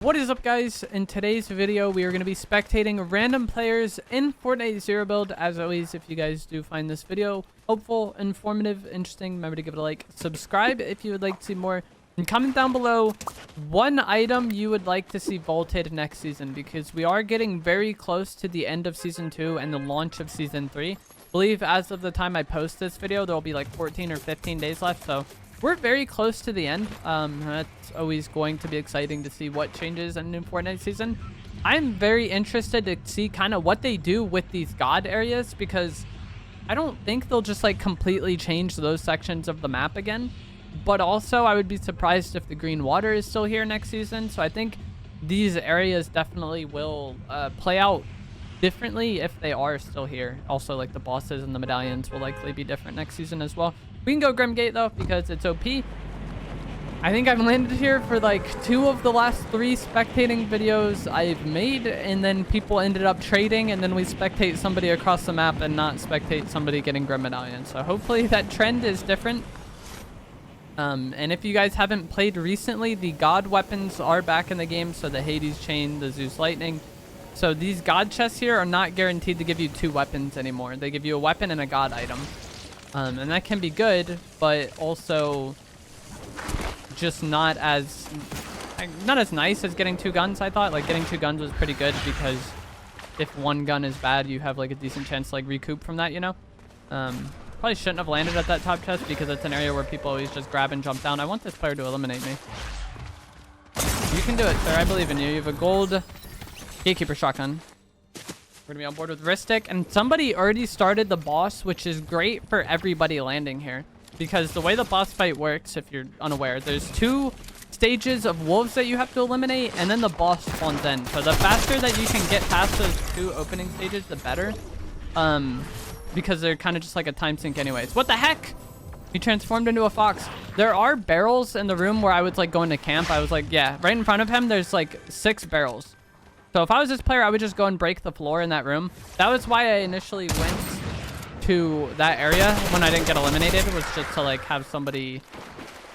What is up, guys? In today's video we are going to be spectating random players in Fortnite Zero build. As always, if you guys do find this video helpful, informative, interesting, remember to give it a like, subscribe if you would like to see more, and comment down below one item you would like to see vaulted next season, because we are getting very close to the end of season 2 and the launch of season 3. I believe as of the time I post this video there will be like 14 or 15 days left, so we're very close to the end. That's always going to be exciting to see what changes in new Fortnite season. I'm very interested to see kind of what they do with these god areas, because I don't think they'll just like completely change those sections of the map again. But also I would be surprised if the green water is still here next season. So I think these areas definitely will play out differently if they are still here. Also, like the bosses and the medallions will likely be different next season as well. We can go Grimgate though, because it's OP. I think I've landed here for like 2 of the last 3 spectating videos I've made, and then people ended up trading, and then we spectate somebody across the map and not spectate somebody getting Grim Medallion. So hopefully that trend is different. And if you guys haven't played recently, the god weapons are back in the game. So the Hades chain, the Zeus lightning. So these god chests here are not guaranteed to give you 2 weapons anymore. They give you a weapon and a god item. And that can be good, but also just not as nice as getting 2 guns. I thought like getting 2 guns was pretty good, because if one gun is bad, you have like a decent chance to like recoup from that, you know. Probably shouldn't have landed at that top chest, because it's an area where people always just grab and jump down. I want this player to eliminate me. You can do it, sir. I believe in you. You have a gold gatekeeper shotgun. We're gonna be on board with Ristic, and somebody already started the boss, which is great for everybody landing here, because the way the boss fight works, if you're unaware, there's 2 stages of wolves that you have to eliminate, and then the boss spawns in. So the faster that you can get past those 2 opening stages, the better, because they're kind of just like a time sink anyways. What the heck? He transformed into a fox. There are barrels in the room where I was like going to camp. I was like, yeah, right in front of him there's like 6 barrels. So if I was this player, I would just go and break the floor in that room. That was why I initially went to that area when I didn't get eliminated, was just to like have somebody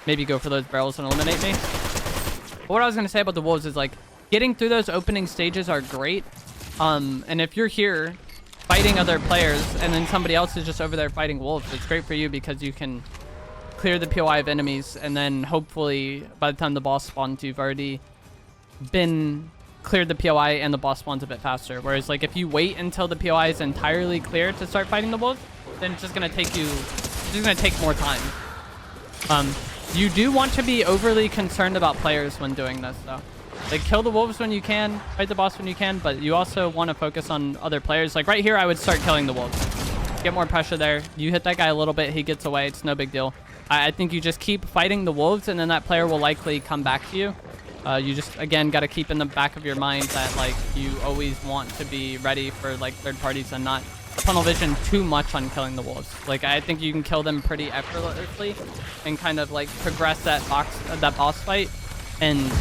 maybe go for those barrels and eliminate me. But what I was going to say about the wolves is like getting through those opening stages are great. And if you're here fighting other players and then somebody else is just over there fighting wolves, it's great for you, because you can clear the POI of enemies, and then hopefully by the time the boss spawns, you've already been cleared the POI and the boss spawns a bit faster. Whereas like if you wait until the POI is entirely clear to start fighting the wolves, then it's just gonna take more time. You do want to be overly concerned about players when doing this though. Like kill the wolves when you can, fight the boss when you can, but you also want to focus on other players. Like right here I would start killing the wolves, get more pressure there. You hit that guy a little bit, he gets away, it's no big deal. I think you just keep fighting the wolves, and then that player will likely come back to you. You just, again, got to keep in the back of your mind that, like, you always want to be ready for, like, third parties and not tunnel vision too much on killing the wolves. Like, I think you can kill them pretty effortlessly and kind of, like, progress that boss fight and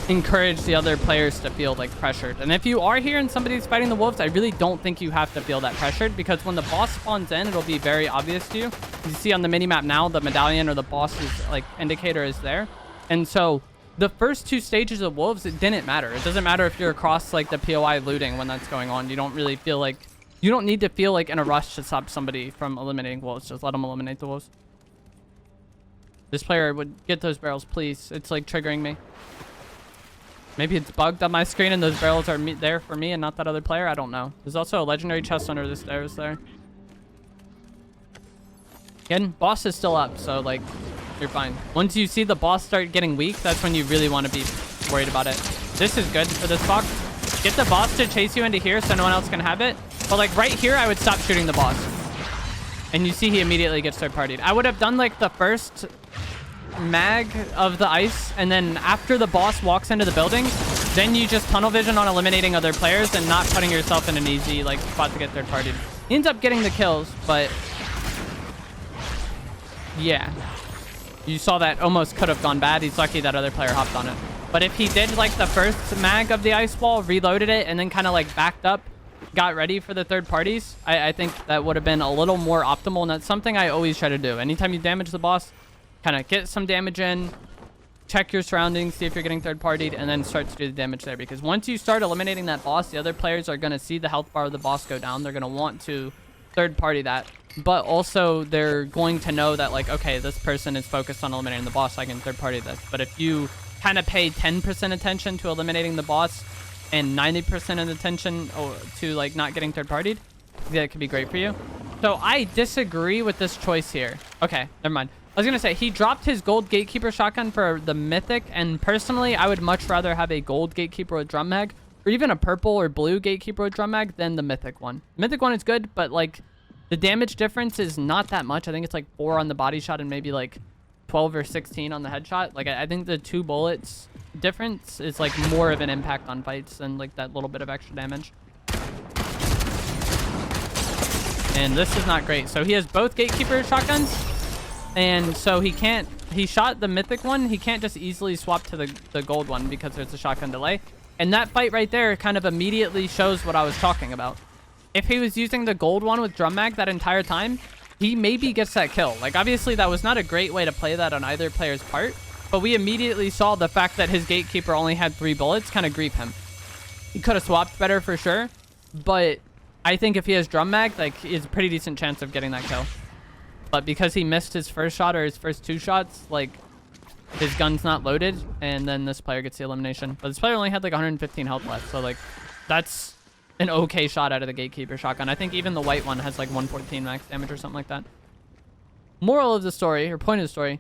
encourage the other players to feel, like, pressured. And if you are here and somebody's fighting the wolves, I really don't think you have to feel that pressured, because when the boss spawns in, it'll be very obvious to you. You see on the minimap now, the medallion or the boss's, like, indicator is there. And so the first 2 stages of wolves, it didn't matter. It doesn't matter if you're across like the POI looting when that's going on. You don't really feel like, you don't need to feel like in a rush to stop somebody from eliminating wolves. Just let them eliminate the wolves. This player would get those barrels, please. It's like triggering me. Maybe it's bugged on my screen and those barrels are there for me and not that other player. I don't know. There's also a legendary chest under the stairs there. Again, boss is still up, so like you're fine. Once you see the boss start getting weak, that's when you really want to be worried about it. This is good for this fox. Get the boss to chase you into here so no one else can have it. But like right here, I would stop shooting the boss. And you see he immediately gets third partied. I would have done like the first mag of the ice, and then after the boss walks into the building, then you just tunnel vision on eliminating other players and not putting yourself in an easy like spot to get third partied. He ends up getting the kills, but yeah. You saw that almost could have gone bad. He's lucky that other player hopped on it. But if he did like the first mag of the ice wall, reloaded it, and then kind of like backed up, got ready for the third parties, I think that would have been a little more optimal. And that's something I always try to do. Anytime you damage the boss, kind of get some damage in, check your surroundings, see if you're getting third-partied, and then start to do the damage there. Because once you start eliminating that boss, the other players are going to see the health bar of the boss go down. They're going to want to third-party that. But also, they're going to know that, like, okay, this person is focused on eliminating the boss, so I can third-party this. But if you kind of pay 10% attention to eliminating the boss and 90% of attention to, like, not getting third-partied, that could be great for you. So I disagree with this choice here. Okay, never mind. I was going to say, he dropped his gold gatekeeper shotgun for the mythic, and personally, I would much rather have a gold gatekeeper with drum mag, or even a purple or blue gatekeeper with drum mag than the mythic one. The mythic one is good, but, like, the damage difference is not that much. I think it's, like, 4 on the body shot and maybe, like, 12 or 16 on the headshot. Like, I think the 2 bullets difference is, like, more of an impact on fights than, like, that little bit of extra damage. And this is not great. So he has both gatekeeper shotguns. And so he shot the mythic one. He can't just easily swap to the gold one because there's a shotgun delay. And that fight right there kind of immediately shows what I was talking about. If he was using the gold one with drum mag that entire time, he maybe gets that kill. Like, obviously, that was not a great way to play that on either player's part. But we immediately saw the fact that his gatekeeper only had 3 bullets kind of grief him. He could have swapped better for sure. But I think if he has drum mag, like, he has a pretty decent chance of getting that kill. But because he missed his first shot or his first 2 shots, like, his gun's not loaded, and then this player gets the elimination. But this player only had, like, 115 health left, so, like, that's an okay shot out of the gatekeeper shotgun. I think even the white one has, like, 114 max damage or something like that. Moral of the story, or point of the story,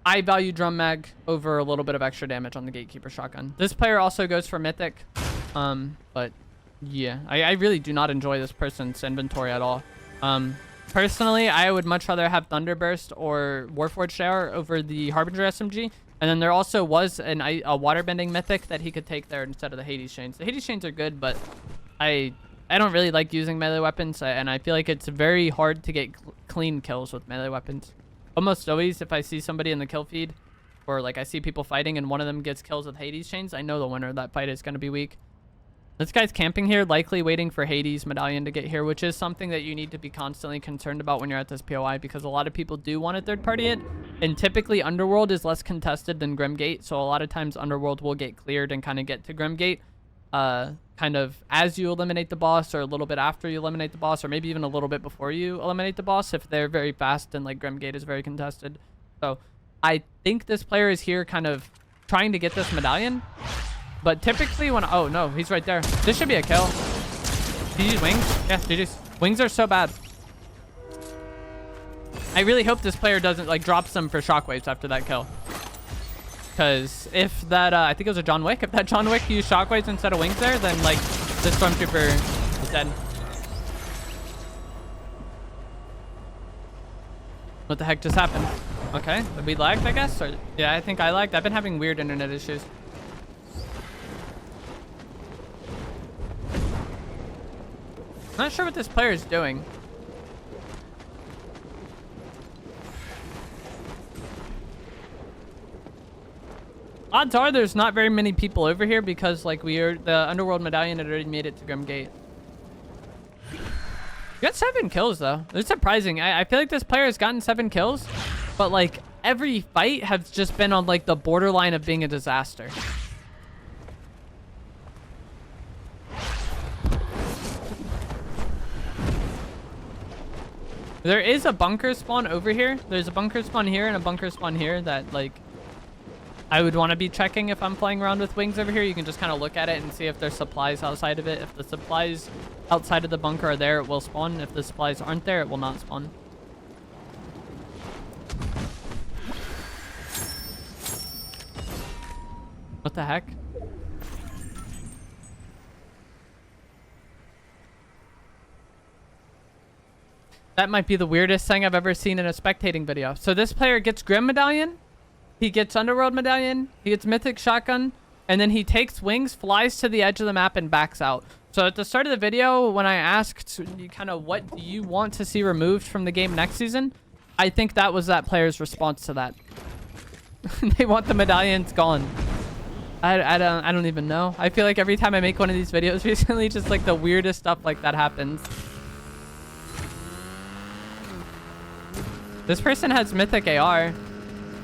I value drum mag over a little bit of extra damage on the gatekeeper shotgun. This player also goes for mythic, but yeah, I really do not enjoy this person's inventory at all. Personally, I would much rather have Thunderburst or Warforged Shower over the Harbinger SMG. And then there also was a waterbending mythic that he could take there instead of the Hades chains. The Hades chains are good, but I don't really like using melee weapons, and I feel like it's very hard to get clean kills with melee weapons. Almost always, if I see somebody in the kill feed, or like I see people fighting and one of them gets kills with Hades chains, I know the winner of that fight is going to be weak. This guy's camping here, likely waiting for Hades Medallion to get here, which is something that you need to be constantly concerned about when you're at this POI, because a lot of people do want to third-party it, and typically Underworld is less contested than Grimgate, so a lot of times Underworld will get cleared and kind of get to Grimgate kind of as you eliminate the boss, or a little bit after you eliminate the boss, or maybe even a little bit before you eliminate the boss if they're very fast and like Grimgate is very contested. So I think this player is here kind of trying to get this medallion. But typically when... Oh, no. He's right there. This should be a kill. Did you use wings? Yeah, GG's. Wings are so bad. I really hope this player doesn't, like, drops them for shockwaves after that kill. Because if that... I think it was a John Wick. If that John Wick used shockwaves instead of wings there, then, like, this Stormtrooper is dead. What the heck just happened? Okay. We lagged, I guess? Or, yeah, I think I lagged. I've been having weird internet issues. Not sure what this player is doing. Odds are there's not very many people over here because, like, the Underworld Medallion had already made it to Grimgate. You got 7 kills, though. It's surprising. I feel like this player has gotten 7 kills, but, like, every fight has just been on, like, the borderline of being a disaster. There is a bunker spawn over here. There's a bunker spawn here and a bunker spawn here that, like, I would want to be checking if I'm playing around with wings over here. You can just kind of look at it and see if there's supplies outside of it. If the supplies outside of the bunker are there, it will spawn. If the supplies aren't there, it will not spawn. What the heck? That might be the weirdest thing I've ever seen in a spectating video. So this player gets Grim Medallion, he gets Underworld Medallion, he gets Mythic Shotgun, and then he takes wings, flies to the edge of the map, and backs out. So at the start of the video, when I asked kind of what do you want to see removed from the game next season, I think that was that player's response to that. They want the medallions gone. I don't even know. I feel like every time I make one of these videos recently, just like the weirdest stuff like that happens. This person has Mythic AR.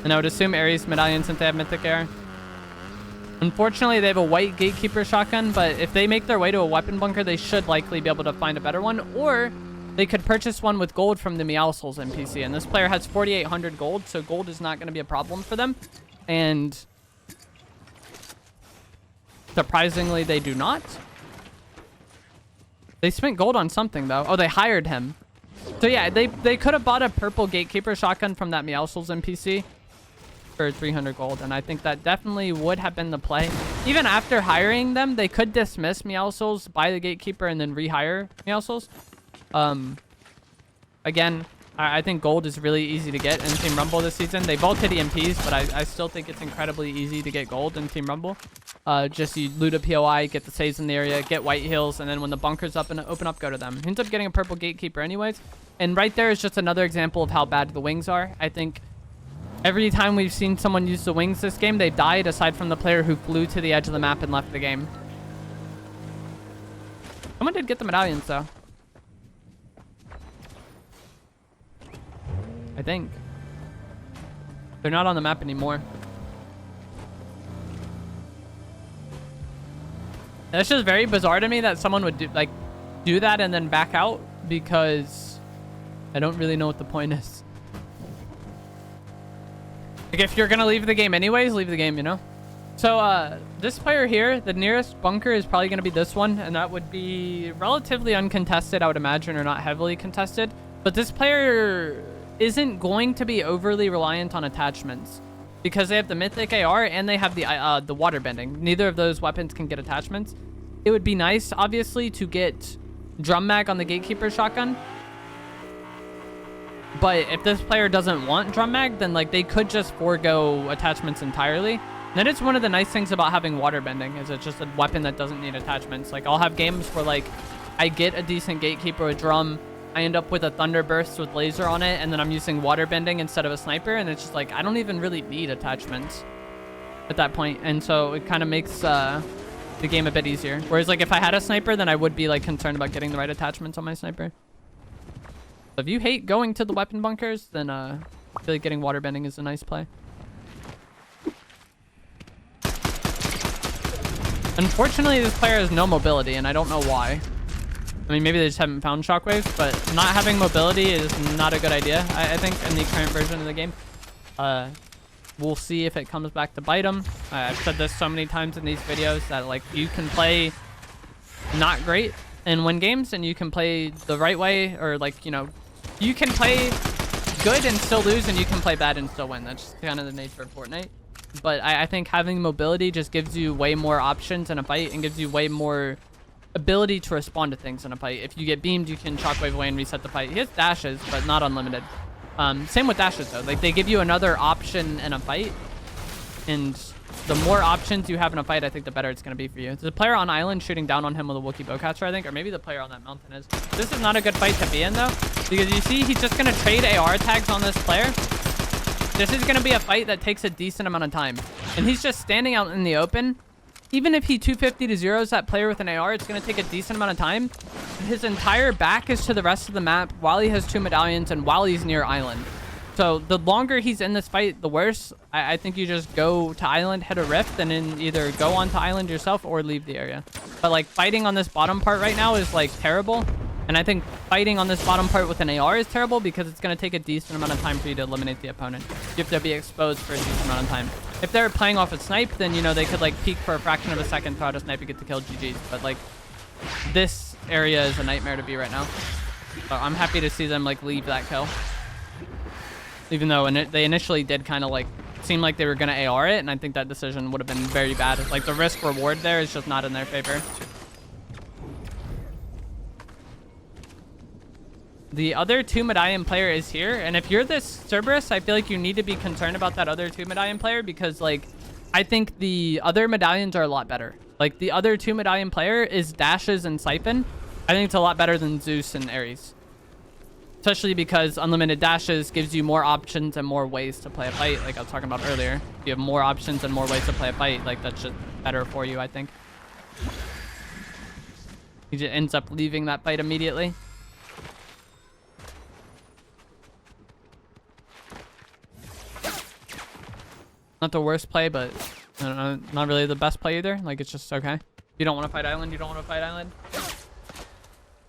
And I would assume Ares Medallion since they have Mythic AR. Unfortunately, they have a white Gatekeeper shotgun, but if they make their way to a weapon bunker, they should likely be able to find a better one. Or they could purchase one with gold from the Meowscles NPC. And this player has 4,800 gold, so gold is not going to be a problem for them. And surprisingly, they do not. They spent gold on something, though. Oh, they hired him. So yeah, they could have bought a purple Gatekeeper shotgun from that Meowscles NPC for 300 gold, and I think that definitely would have been the play. Even after hiring them, they could dismiss Meowscles, buy the Gatekeeper, and then rehire Meowscles. Again, I think gold is really easy to get in Team Rumble this season. They vaulted EMPs, but I still think it's incredibly easy to get gold in Team Rumble. Just you loot a POI, get the saves in the area, get white heals, and then when the bunker's up and open up, go to them. He ends up getting a purple Gatekeeper anyways. And right there is just another example of how bad the wings are. I think every time we've seen someone use the wings this game, they've died, aside from the player who flew to the edge of the map and left the game. Someone did get the medallions, though. I think. They're not on the map anymore. That's just very bizarre to me that someone would do that and then back out, because I don't really know what the point is. Like, if you're gonna leave the game anyways, leave the game, you know? So, this player here, the nearest bunker is probably gonna be this one, and that would be relatively uncontested, I would imagine, or not heavily contested. But this player isn't going to be overly reliant on attachments, because they have the Mythic AR and they have the water bending. Neither of those weapons can get attachments. It would be nice, obviously, to get drum mag on the Gatekeeper shotgun. But if this player doesn't want drum mag, then like they could just forego attachments entirely. And that is one of the nice things about having water bending, is it's just a weapon that doesn't need attachments. Like, I'll have games where like I get a decent Gatekeeper with drum, I end up with a thunder burst with laser on it, and then I'm using water bending instead of a sniper, and it's just like I don't even really need attachments at that point. And so it kind of makes the game a bit easier. Whereas like if I had a sniper, then I would be like concerned about getting the right attachments on my sniper. If you hate going to the weapon bunkers, then I feel like getting water bending is a nice play. Unfortunately, this player has no mobility, and I don't know why. I mean, maybe they just haven't found shockwaves, but not having mobility is not a good idea, I think, in the current version of the game. We'll see if it comes back to bite him. I've said this so many times in these videos that, like, you can play not great and win games, and you can play the right way, or, like, you know, you can play good and still lose, and you can play bad and still win. That's just kind of the nature of Fortnite. But I think having mobility just gives you way more options in a fight and gives you way more ability to respond to things in a fight. If you get beamed, you can shockwave away and reset the fight. He has dashes, but not unlimited. Same with dashes, though. Like, they give you another option in a fight, and the more options you have in a fight, I think the better it's going to be for you. There's a player on island shooting down on him with a Wookiee bowcaster, I think, or maybe the player on that mountain is. This is not a good fight to be in, though, because you see he's just going to trade AR tags on this player. This is going to be a fight that takes a decent amount of time, and he's just standing out in the open. Even if he 250 to zeros that player with an AR, it's going to take a decent amount of time. His entire back is to the rest of the map while he has 2 medallions and while he's near island. So the longer he's in this fight, the worse. I think you just go to island, hit a rift, and then either go onto island yourself or leave the area. But like fighting on this bottom part right now is like terrible. And I think fighting on this bottom part with an AR is terrible because it's going to take a decent amount of time for you to eliminate the opponent. You have to be exposed for a decent amount of time. If they're playing off a snipe, then, you know, they could like peek for a fraction of a second, throw out a snipe, and get the kill, GG's. But like, this area is a nightmare to be right now. So I'm happy to see them like leave that kill. Even though they initially did kind of like seem like they were going to AR it, and I think that decision would have been very bad. Like, the risk reward there is just not in their favor. The other 2 medallion player is here, and if you're this Cerberus, I feel like you need to be concerned about that other 2 medallion player, because like I think the other medallions are a lot better. Like, the other 2 medallion player is Dashes and Siphon. I think it's a lot better than Zeus and Ares, especially because unlimited dashes gives you more options and more ways to play a fight. Like I was talking about earlier, if you have more options and more ways to play a fight, like that's just better for you, I think. He just ends up leaving that fight immediately. Not the worst play, but I don't know, not really the best play either. Like, it's just okay. If you don't want to fight island, you don't want to fight island.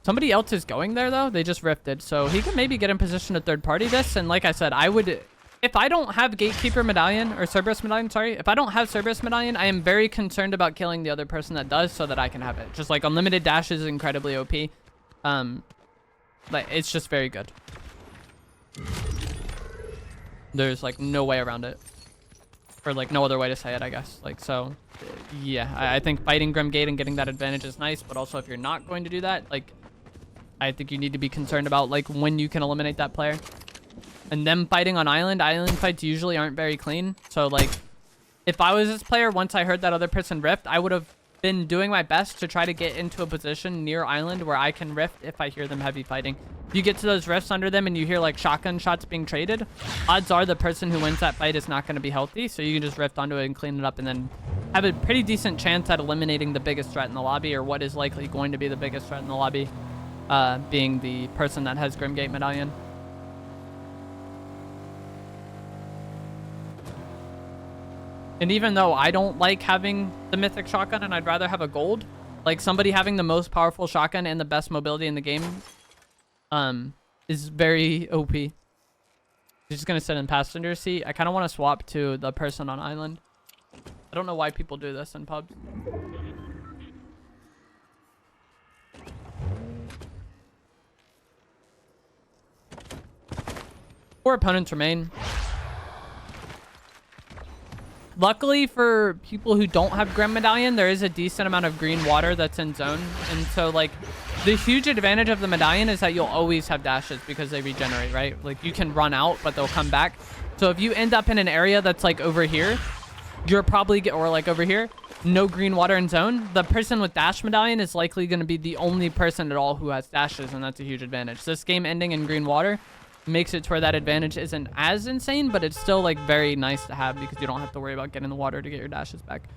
Somebody else is going there, though. They just rifted. So he could maybe get in position to third party this. And like I said, I would... If I don't have Gatekeeper Medallion, or Cerberus Medallion, sorry. If I don't have Cerberus Medallion, I am very concerned about killing the other person that does so that I can have it. Just like unlimited dash is incredibly OP. Like, it's just very good. There's like no way around it. Or like no other way to say it, I guess. Like, so yeah, I think fighting Grim Gate and getting that advantage is nice. But also if you're not going to do that, like, I think you need to be concerned about like when you can eliminate that player. And them fighting on island fights usually aren't very clean. So like, if I was this player, once I heard that other person rift, I would have been doing my best to try to get into a position near island where I can rift if I hear them heavy fighting. If you get to those rifts under them and you hear like shotgun shots being traded, odds are the person who wins that fight is not going to be healthy. So you can just rift onto it and clean it up and then have a pretty decent chance at eliminating the biggest threat in the lobby, or what is likely going to be the biggest threat in the lobby, being the person that has Grimgate Medallion. And even though I don't like having the mythic shotgun and I'd rather have a gold, like somebody having the most powerful shotgun and the best mobility in the game is very OP. He's just going to sit in passenger seat. I kind of want to swap to the person on island. I don't know why people do this in pubs. 4 opponents remain. Luckily for people who don't have Grim Medallion, there is a decent amount of green water that's in zone. And so, like, the huge advantage of the Medallion is that you'll always have dashes because they regenerate, right? Like, you can run out, but they'll come back. So if you end up in an area that's, like, over here, you're probably... Or, like, over here, no green water in zone. The person with Dash Medallion is likely going to be the only person at all who has dashes, and that's a huge advantage. This game ending in green water makes it to where that advantage isn't as insane, but it's still like very nice to have because you don't have to worry about getting the water to get your dashes back.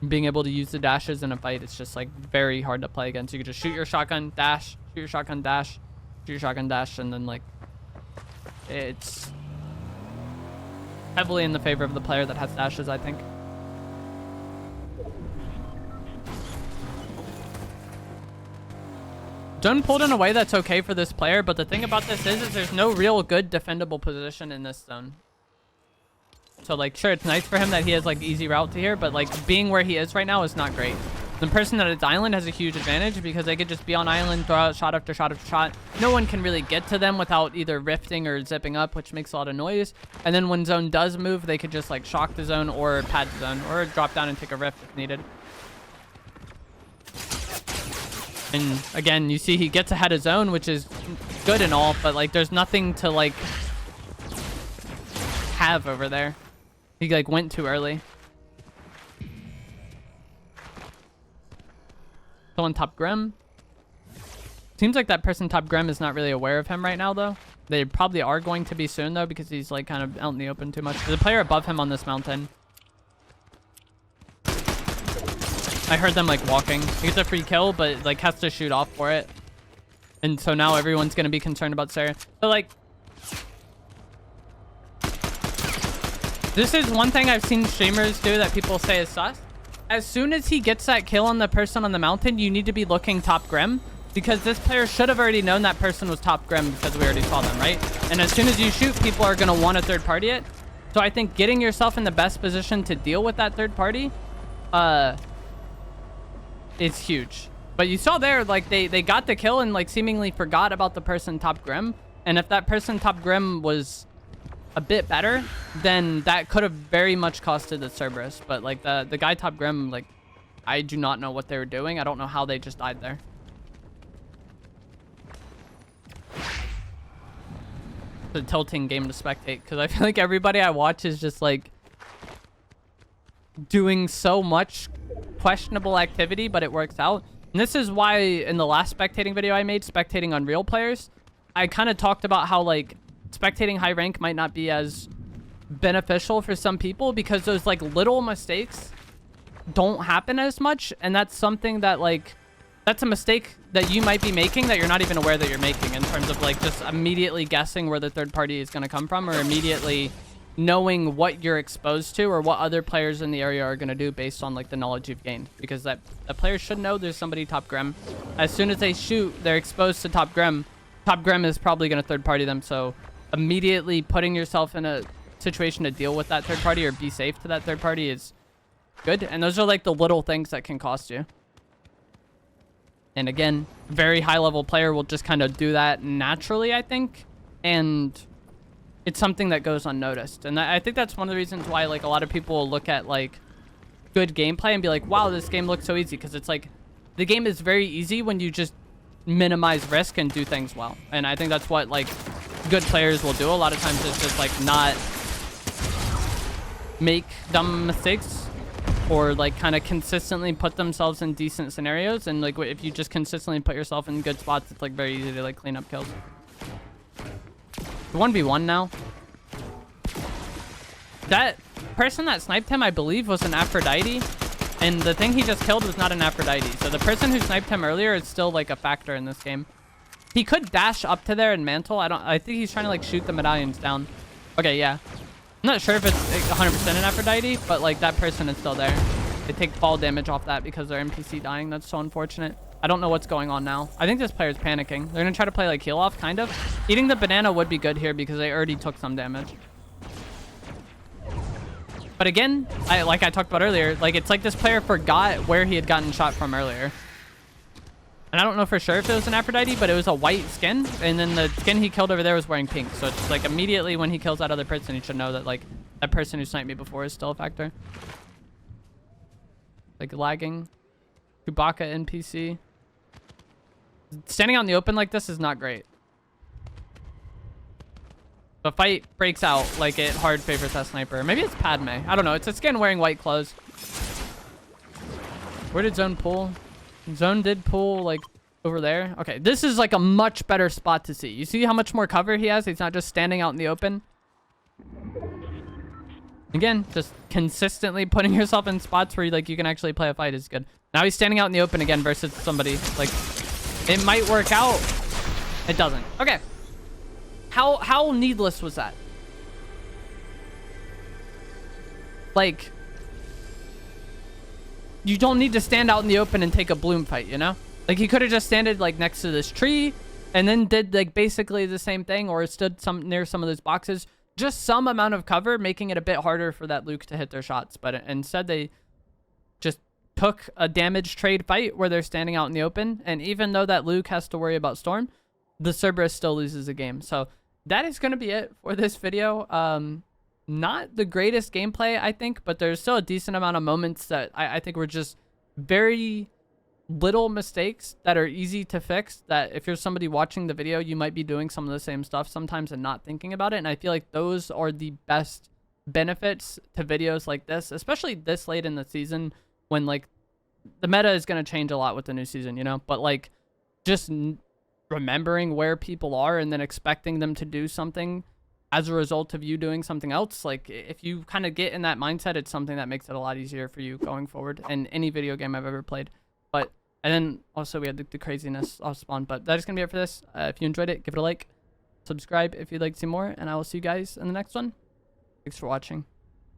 Being able to use the dashes in a fight, it's just like very hard to play against. You can just shoot your shotgun, dash, shoot your shotgun, dash, shoot your shotgun, dash, and then like it's heavily in the favor of the player that has dashes, I think. Zone pulled in a way that's okay for this player, but the thing about this is there's no real good defendable position in this zone. So, like, sure, it's nice for him that he has, like, easy route to here, but, like, being where he is right now is not great. The person that is island has a huge advantage because they could just be on island, throw out shot after shot after shot. No one can really get to them without either rifting or zipping up, which makes a lot of noise. And then when zone does move, they could just, like, shock the zone or pad the zone or drop down and take a rift if needed. And again, you see he gets ahead of zone, which is good and all, but like there's nothing to like have over there. He like went too early. Someone top Grim. Seems like that person top Grim is not really aware of him right now though. They probably are going to be soon though because he's like kind of out in the open too much. There's a player above him on this mountain. I heard them like walking. He gets a free kill, but like has to shoot off for it. And so now everyone's gonna be concerned about Sarah. So like, this is one thing I've seen streamers do that people say is sus. As soon as he gets that kill on the person on the mountain, you need to be looking top Grim because this player should have already known that person was top Grim because we already saw them, right? And as soon as you shoot, people are gonna want a third party it. So I think getting yourself in the best position to deal with that third party, it's huge. But you saw there, like, they got the kill and, like, seemingly forgot about the person top Grim. And if that person top Grim was a bit better, then that could have very much costed the Cerberus. But, like, the guy top Grim, like, I do not know what they were doing. I don't know how they just died there. It's a tilting game to spectate, because I feel like everybody I watch is just, like, doing so much questionable activity, but it works out. And this is why in the last spectating video I made, spectating on real players, I kind of talked about how like spectating high rank might not be as beneficial for some people because those like little mistakes don't happen as much. And that's something that like, that's a mistake that you might be making that you're not even aware that you're making in terms of like just immediately guessing where the third party is going to come from or immediately knowing what you're exposed to or what other players in the area are going to do based on like the knowledge you've gained, because that a player should know there's somebody top grim. As soon as they shoot, they're exposed to top grim. Top grim is probably going to third party them, so immediately putting yourself in a situation to deal with that third party or be safe to that third party is good. And those are like the little things that can cost you. And again, very high level player will just kind of do that naturally, I think, and it's something that goes unnoticed. And I think that's one of the reasons why like a lot of people will look at like good gameplay and be like, wow, this game looks so easy, because it's like the game is very easy when you just minimize risk and do things well. And I think that's what like good players will do a lot of times, is just like not make dumb mistakes, or like kind of consistently put themselves in decent scenarios. And like if you just consistently put yourself in good spots, it's like very easy to like clean up kills. 1v1 now. That person that sniped him, I believe, was an Aphrodite, and the thing he just killed was not an Aphrodite. So the person who sniped him earlier is still like a factor in this game. He could dash up to there and mantle. I think he's trying to like shoot the medallions down. Okay, yeah. I'm not sure if it's 100% an Aphrodite, but like that person is still there. They take fall damage off that because their NPC dying. That's so unfortunate. I don't know what's going on now. I think this player's panicking. They're gonna try to play like heal off, kind of. Eating the banana would be good here because they already took some damage. But again, like I talked about earlier, like it's like this player forgot where he had gotten shot from earlier. And I don't know for sure if it was an Aphrodite, but it was a white skin. And then the skin he killed over there was wearing pink. So it's like immediately when he kills that other person, he should know that like that person who sniped me before is still a factor. Like lagging. Chewbacca NPC. Standing out in the open like this is not great. The fight breaks out, like it hard favors that sniper. Maybe it's Padme. I don't know. It's a skin wearing white clothes. Where did Zone pull? Zone did pull like over there. Okay, this is like a much better spot to see. You see how much more cover he has? He's not just standing out in the open. Again, just consistently putting yourself in spots where like you can actually play a fight is good. Now he's standing out in the open again versus somebody. Like, it might work out. It doesn't. Okay. How needless was that? Like, you don't need to stand out in the open and take a bloom fight, you know? Like, he could have just standed like next to this tree and then did like basically the same thing, or stood near some of those boxes. Just some amount of cover, making it a bit harder for that Luke to hit their shots. But instead, they just took a damage trade fight where they're standing out in the open. And even though that Luke has to worry about Storm, the Cerberus still loses the game. So that is going to be it for this video. Not the greatest gameplay, I think, but there's still a decent amount of moments that I think were just very little mistakes that are easy to fix, that if you're somebody watching the video, you might be doing some of the same stuff sometimes and not thinking about it. And I feel like those are the best benefits to videos like this, especially this late in the season, when like the meta is going to change a lot with the new season, you know, but like just remembering where people are and then expecting them to do something as a result of you doing something else. Like if you kind of get in that mindset, it's something that makes it a lot easier for you going forward in any video game I've ever played. But, and then also we had the craziness off spawn, but that is going to be it for this. If you enjoyed it, give it a like, subscribe if you'd like to see more, and I will see you guys in the next one. Thanks for watching.